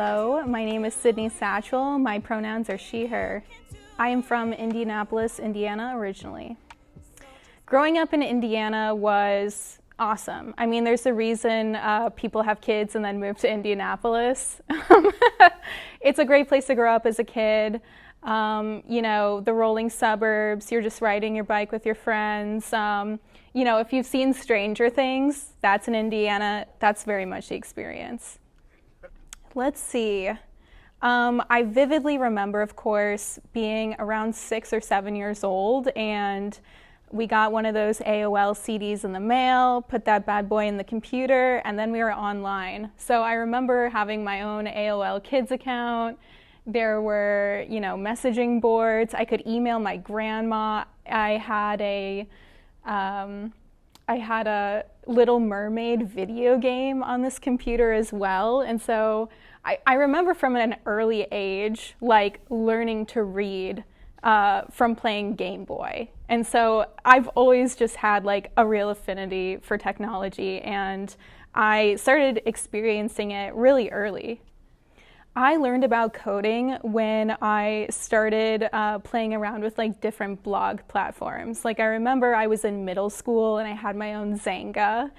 Hello, my name is Sydney Satchwill. My pronouns are she, her. I am from Indianapolis, Indiana originally. Growing up in Indiana was awesome. I mean, there's a reason people have kids and then move to Indianapolis. It's a great place to grow up as a kid. You know, the rolling suburbs, you're just riding your bike with your friends. You know, if you've seen Stranger Things, that's in Indiana. That's very much the experience. Let's see. I vividly remember, of course, being around 6 or 7 years old, and we got one of those AOL CDs in the mail, put that bad boy in the computer, and then we were online. So I remember having my own AOL Kids account. There were, you know, messaging boards. I could email my grandma. I had a Little Mermaid video game on this computer as well. And so I remember from an early age, like learning to read from playing Game Boy. And so I've always just had like a real affinity for technology, and I started experiencing it really early. I learned about coding when I started playing around with like different blog platforms. Like I remember I was in middle school and I had my own Zanga.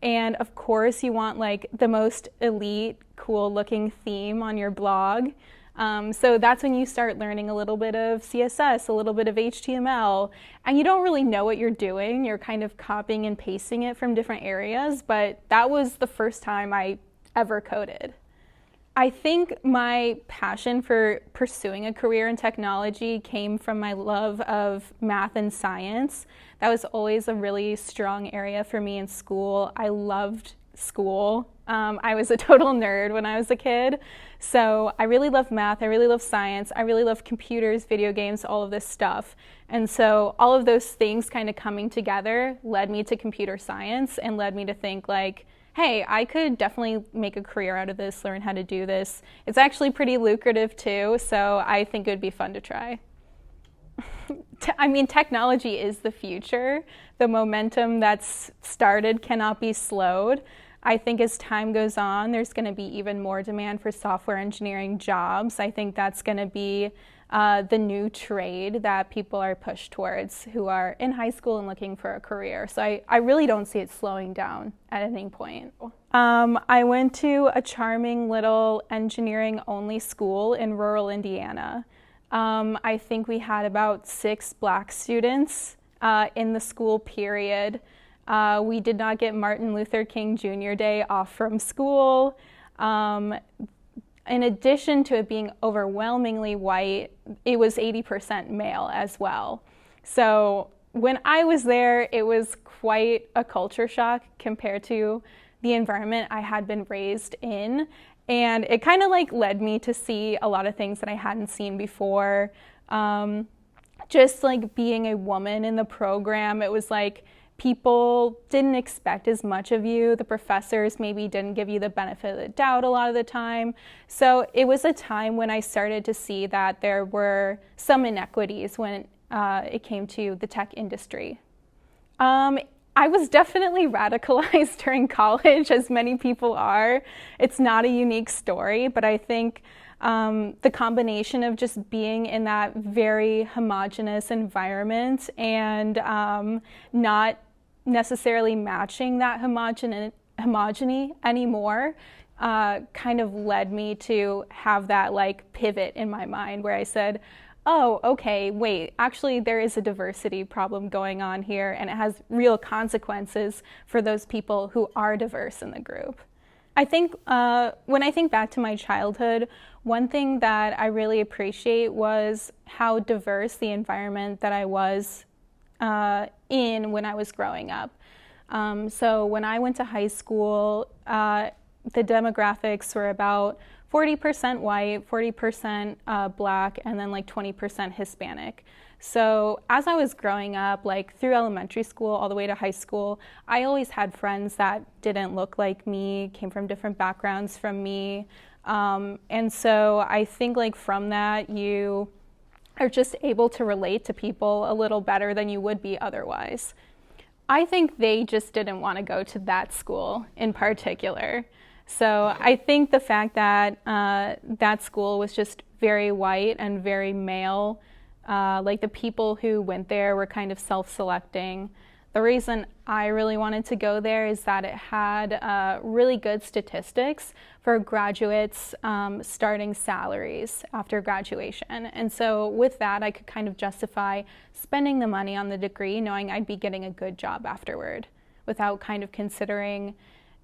And of course you want like the most elite, cool looking theme on your blog. So that's when you start learning a little bit of CSS, a little bit of HTML, and you don't really know what you're doing. You're kind of copying and pasting it from different areas, but that was the first time I ever coded. I think my passion for pursuing a career in technology came from my love of math and science. That was always a really strong area for me in school. I loved school. I was a total nerd when I was a kid. So I really love math, I really love science, I really love computers, video games, all of this stuff. And so all of those things kind of coming together led me to computer science and led me to think like, hey, I could definitely make a career out of this, learn how to do this. It's actually pretty lucrative too, so I think it would be fun to try. I mean, technology is the future. The momentum that's started cannot be slowed. I think as time goes on, there's going to be even more demand for software engineering jobs. I think that's going to be the new trade that people are pushed towards who are in high school and looking for a career. So I really don't see it slowing down at any point. I went to a charming little engineering-only school in rural Indiana. I think we had about 6 Black students in the school period. We did not get Martin Luther King Jr. Day off from school. In addition to it being overwhelmingly white, it was 80% male as well. So when I was there, it was quite a culture shock compared to the environment I had been raised in. And it kind of like led me to see a lot of things that I hadn't seen before. Just like being a woman in the program, it was like people didn't expect as much of you. The professors maybe didn't give you the benefit of the doubt a lot of the time. So it was a time when I started to see that there were some inequities when it came to the tech industry. I was definitely radicalized during college, as many people are. It's not a unique story, but I think the combination of just being in that very homogenous environment and not necessarily matching that homogeny anymore kind of led me to have that like pivot in my mind where I said, oh, okay, wait, actually there is a diversity problem going on here, and it has real consequences for those people who are diverse in the group. I think when I think back to my childhood, one thing that I really appreciate was how diverse the environment that I was in when I was growing up. So when I went to high school, the demographics were about 40% white, 40% black, and then like 20% Hispanic. So as I was growing up, like through elementary school all the way to high school, I always had friends that didn't look like me, came from different backgrounds from me. And so I think like from that, you are just able to relate to people a little better than you would be otherwise. I think they just didn't want to go to that school in particular. So I think the fact that that school was just very white and very male, like the people who went there were kind of self-selecting. The reason I really wanted to go there is that it had really good statistics for graduates' starting salaries after graduation. And so with that, I could kind of justify spending the money on the degree knowing I'd be getting a good job afterward without kind of considering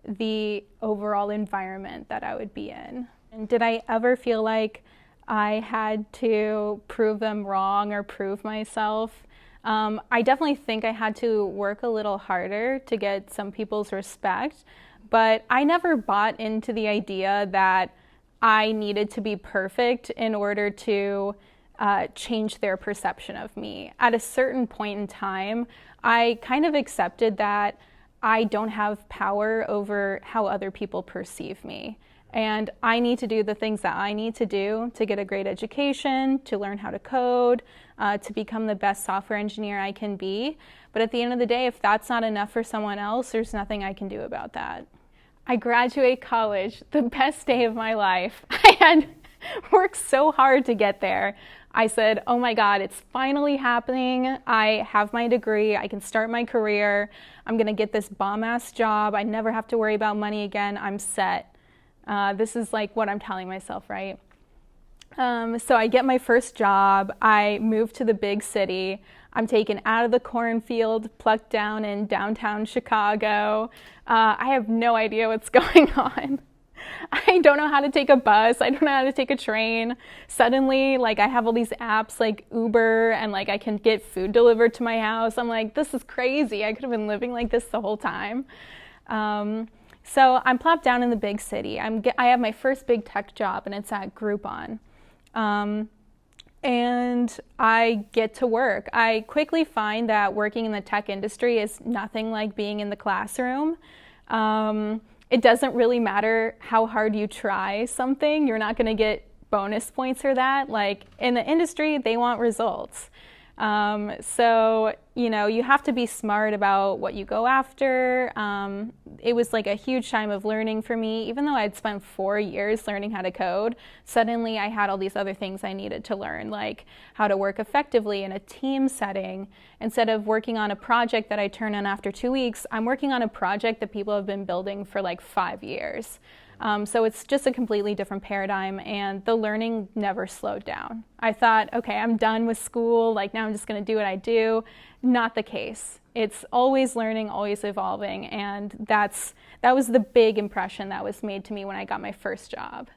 the overall environment that I would be in. And did I ever feel like I had to prove them wrong or prove myself? I definitely think I had to work a little harder to get some people's respect, but I never bought into the idea that I needed to be perfect in order to change their perception of me. At a certain point in time, I kind of accepted that I don't have power over how other people perceive me. And I need to do the things that I need to do to get a great education, to learn how to code, to become the best software engineer I can be. But at the end of the day, if that's not enough for someone else, there's nothing I can do about that. I graduate college, the best day of my life. I had worked so hard to get there. I said, oh my God, it's finally happening. I have my degree. I can start my career. I'm going to get this bomb-ass job. I never have to worry about money again. I'm set. This is like what I'm telling myself, right? So I get my first job. I move to the big city. I'm taken out of the cornfield, plucked down in downtown Chicago. I have no idea what's going on. I don't know how to take a bus. I don't know how to take a train. Suddenly, like, I have all these apps like Uber and like I can get food delivered to my house. I'm like, this is crazy. I could have been living like this the whole time. So I'm plopped down in the big city. I have my first big tech job, and it's at Groupon. And I get to work. I quickly find that working in the tech industry is nothing like being in the classroom. It doesn't really matter how hard you try something. You're not going to get bonus points for that. Like in the industry, they want results. So, you know, you have to be smart about what you go after. It was like a huge time of learning for me. Even though I'd spent 4 years learning how to code, suddenly I had all these other things I needed to learn, like how to work effectively in a team setting. Instead of working on a project that I turn on after 2 weeks, I'm working on a project that people have been building for like 5 years. So it's just a completely different paradigm, and the learning never slowed down. I thought, okay, I'm done with school, like now I'm just gonna do what I do. Not the case. It's always learning, always evolving, and that was the big impression that was made to me when I got my first job.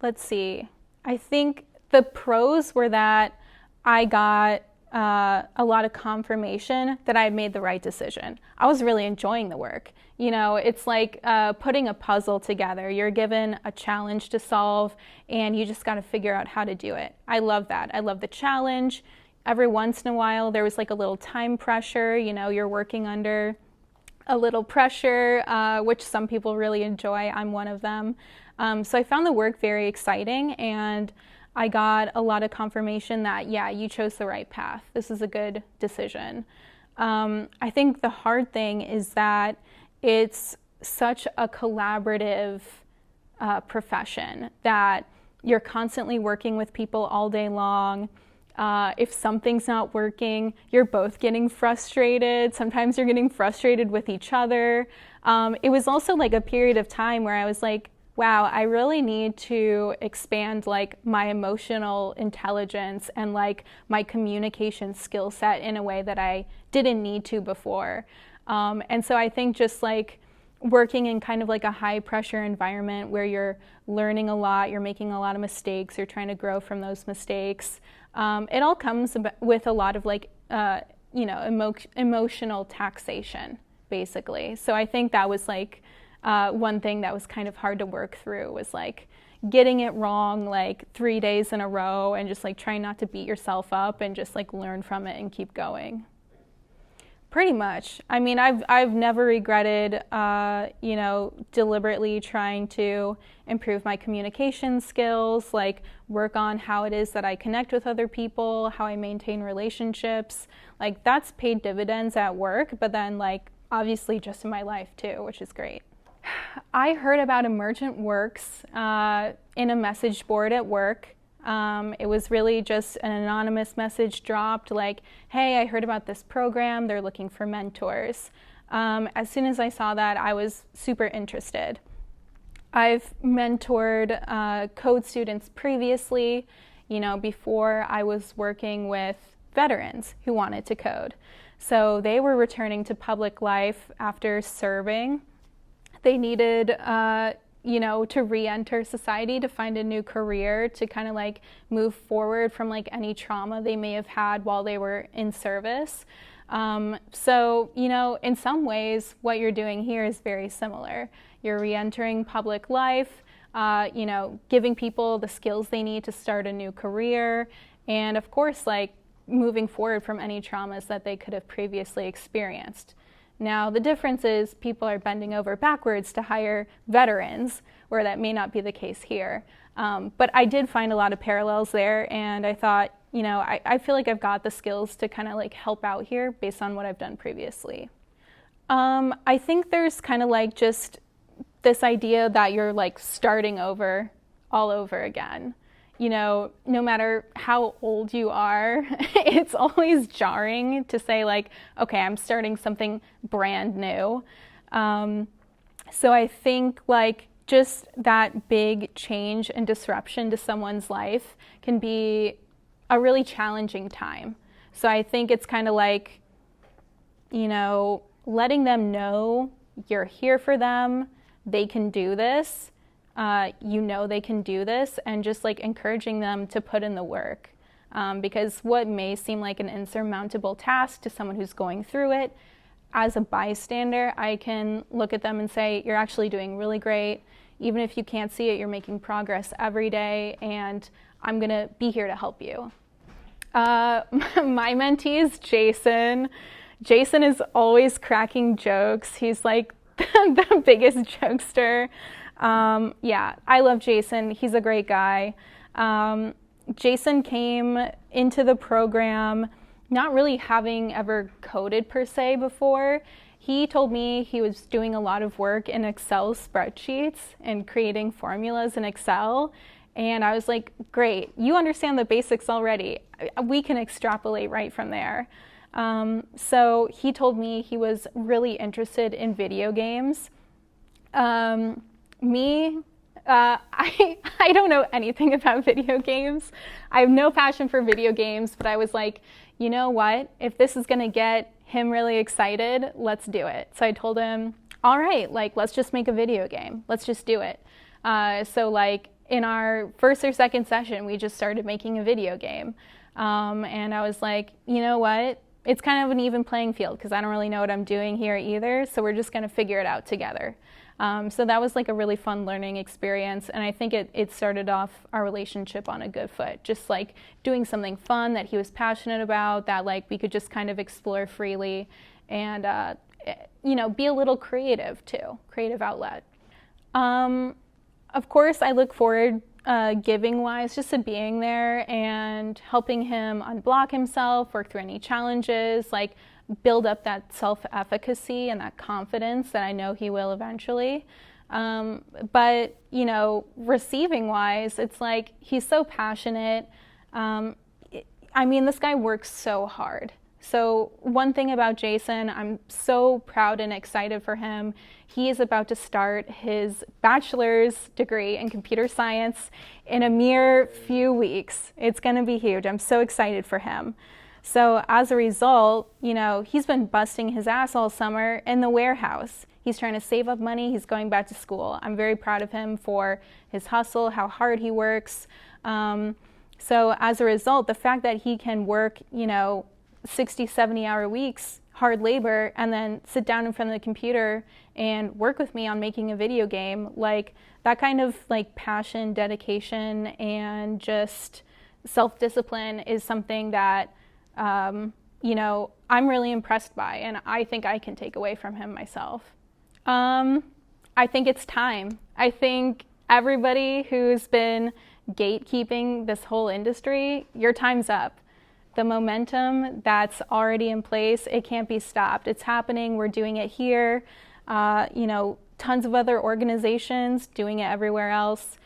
Let's see, I think the pros were that I got a lot of confirmation that I had made the right decision. I was really enjoying the work. You know, it's like putting a puzzle together. You're given a challenge to solve, and you just got to figure out how to do it. I love that. I love the challenge. Every once in a while, there was like a little time pressure. You know, you're working under a little pressure, which some people really enjoy. I'm one of them. So I found the work very exciting, and I got a lot of confirmation that, yeah, you chose the right path. This is a good decision. I think the hard thing is that it's such a collaborative profession that you're constantly working with people all day long. If something's not working, you're both getting frustrated. Sometimes you're getting frustrated with each other. It was also like a period of time where I was like, wow, I really need to expand like my emotional intelligence and like my communication skill set in a way that I didn't need to before. And so I think just like working in kind of like a high pressure environment where you're learning a lot, you're making a lot of mistakes, you're trying to grow from those mistakes. It all comes with a lot of like, you know, emotional taxation, basically. So I think that was like, one thing that was kind of hard to work through was like getting it wrong like 3 days in a row and just like trying not to beat yourself up and just like learn from it and keep going. Pretty much. I mean, I've never regretted, you know, deliberately trying to improve my communication skills, like work on how it is that I connect with other people, how I maintain relationships. Like that's paid dividends at work, but then like obviously just in my life too, which is great. I heard about Emergent Works in a message board at work. It was really just an anonymous message dropped like, hey, I heard about this program. They're looking for mentors. As soon as I saw that, I was super interested. I've mentored code students previously, before I was working with veterans who wanted to code. So they were returning to public life after serving. They needed, to re-enter society, to find a new career, to kind of like move forward from like any trauma they may have had while they were in service. So, in some ways, what you're doing here is very similar. You're re-entering public life, giving people the skills they need to start a new career, and of course, like moving forward from any traumas that they could have previously experienced. Now, the difference is people are bending over backwards to hire veterans, where that may not be the case here. But I did find a lot of parallels there, and I thought, I feel like I've got the skills to kind of like help out here based on what I've done previously. I think there's kind of like just this idea that you're like starting over all over again. No matter how old you are, it's always jarring to say like, okay, I'm starting something brand new. So I think like just that big change and disruption to someone's life can be a really challenging time. So I think it's kind of like, letting them know you're here for them, they can do this. They can do this, and just like encouraging them to put in the work. Because what may seem like an insurmountable task to someone who's going through it, as a bystander, I can look at them and say, you're actually doing really great. Even if you can't see it, you're making progress every day, and I'm gonna be here to help you. My mentee is Jason. Jason is always cracking jokes. He's like the biggest jokester. I love Jason. He's a great guy. Jason came into the program not really having ever coded per se before. He told me he was doing a lot of work in Excel spreadsheets and creating formulas in Excel. And I was like, great, you understand the basics already. We can extrapolate right from there. So he told me he was really interested in video games. I don't know anything about video games. I have no passion for video games, but I was like, you know what? If this is gonna get him really excited, let's do it. So I told him, all right, like, let's just make a video game. Let's just do it. So like in our first or second session, we just started making a video game. And I was like, you know what? It's kind of an even playing field because I don't really know what I'm doing here either. So we're just gonna figure it out together. So that was like a really fun learning experience, and I think it started off our relationship on a good foot, just like doing something fun that he was passionate about, that like we could just kind of explore freely and be a little creative too, creative outlet. Of course, I look forward giving-wise just to being there and helping him unblock himself, work through any challenges, like build up that self-efficacy and that confidence that I know he will eventually. But, receiving-wise, it's like he's so passionate. This guy works so hard. So one thing about Jason, I'm so proud and excited for him. He is about to start his bachelor's degree in computer science in a mere few weeks. It's going to be huge. I'm so excited for him. So as a result, he's been busting his ass all summer in the warehouse. He's trying to save up money. He's going back to school. I'm very proud of him for his hustle, how hard he works. So as a result, the fact that he can work, 60, 70-hour weeks, hard labor, and then sit down in front of the computer and work with me on making a video game, like that kind of like passion, dedication, and just self-discipline is something that I'm really impressed by, and I think I can take away from him myself. I think it's time. I think everybody who's been gatekeeping this whole industry, your time's up. The momentum that's already in place, it can't be stopped. It's happening. We're doing it here. tons of other organizations doing it everywhere else.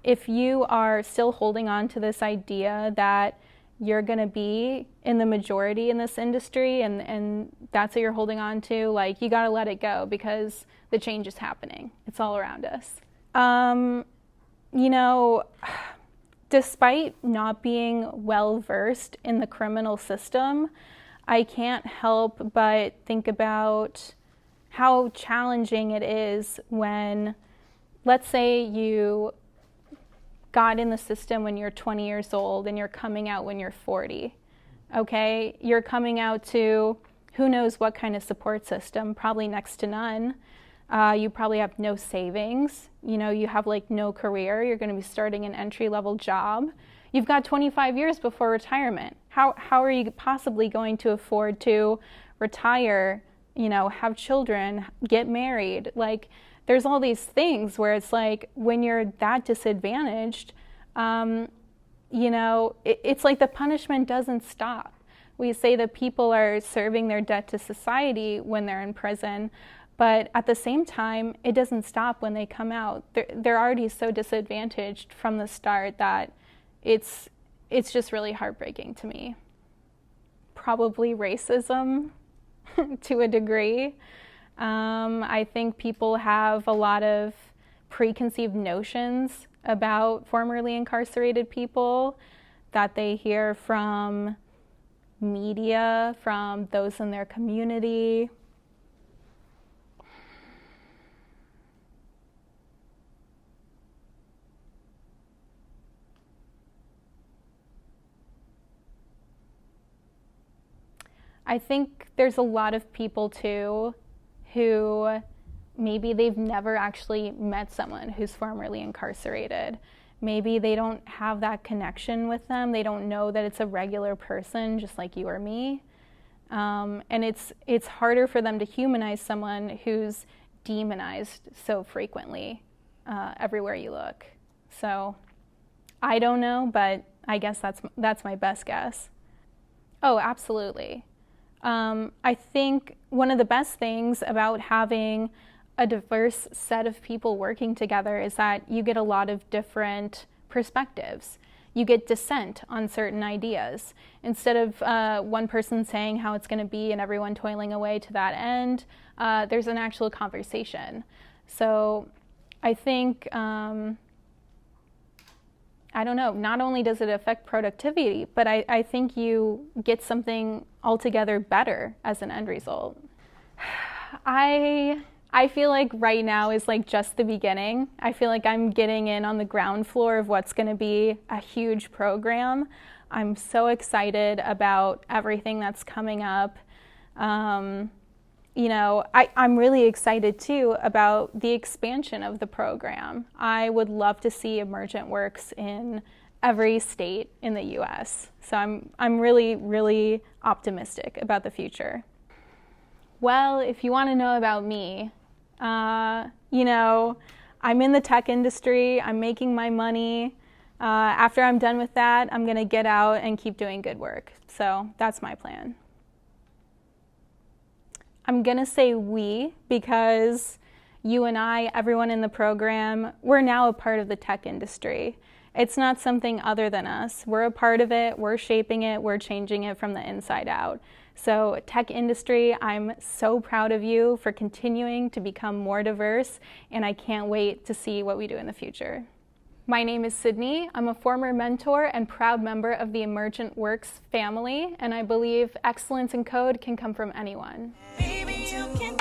If you are still holding on to this idea that you're going to be in the majority in this industry and that's what you're holding on to, like, you got to let it go, because the change is happening. It's all around us. You know, despite not being well versed in the criminal system, I can't help but think about how challenging it is when, let's say you got in the system when you're 20 years old and you're coming out when you're 40. Okay, you're coming out to who knows what kind of support system, probably next to none. You probably have no savings. You know, you have like no career. You're going to be starting an entry-level job. You've got 25 years before retirement. How are you possibly going to afford to retire, you know, have children, get married? Like, there's all these things where it's like, when you're that disadvantaged, you know, it's like the punishment doesn't stop. We say that people are serving their debt to society when they're in prison, but at the same time, it doesn't stop when they come out. They're already so disadvantaged from the start that it's just really heartbreaking to me. Probably racism to a degree. I think people have a lot of preconceived notions about formerly incarcerated people that they hear from media, from those in their community. I think there's a lot of people too who maybe they've never actually met someone who's formerly incarcerated. Maybe they don't have that connection with them. They don't know that it's a regular person just like you or me. And it's harder for them to humanize someone who's demonized so frequently everywhere you look. So I don't know, but I guess that's my best guess. Oh, absolutely. I think one of the best things about having a diverse set of people working together is that you get a lot of different perspectives. You get dissent on certain ideas. Instead of one person saying how it's going to be and everyone toiling away to that end, there's an actual conversation. So I think, I don't know, not only does it affect productivity, but I think you get something altogether better as an end result. I feel like right now is like just the beginning. I feel like I'm getting in on the ground floor of what's going to be a huge program. I'm so excited about everything that's coming up. You know, I'm really excited too about the expansion of the program. I would love to see Emergent Works in every state in the US. So I'm really, really optimistic about the future. Well, if you want to know about me, you know, I'm in the tech industry. I'm making my money. After I'm done with that, I'm going to get out and keep doing good work. So that's my plan. I'm going to say we because you and I, everyone in the program, we're now a part of the tech industry. It's not something other than us. We're a part of it. We're shaping it. We're changing it from the inside out. So tech industry, I'm so proud of you for continuing to become more diverse, and I can't wait to see what we do in the future. My name is Sydney. I'm a former mentor and proud member of the Emergent Works family, and I believe excellence in code can come from anyone. Baby, you can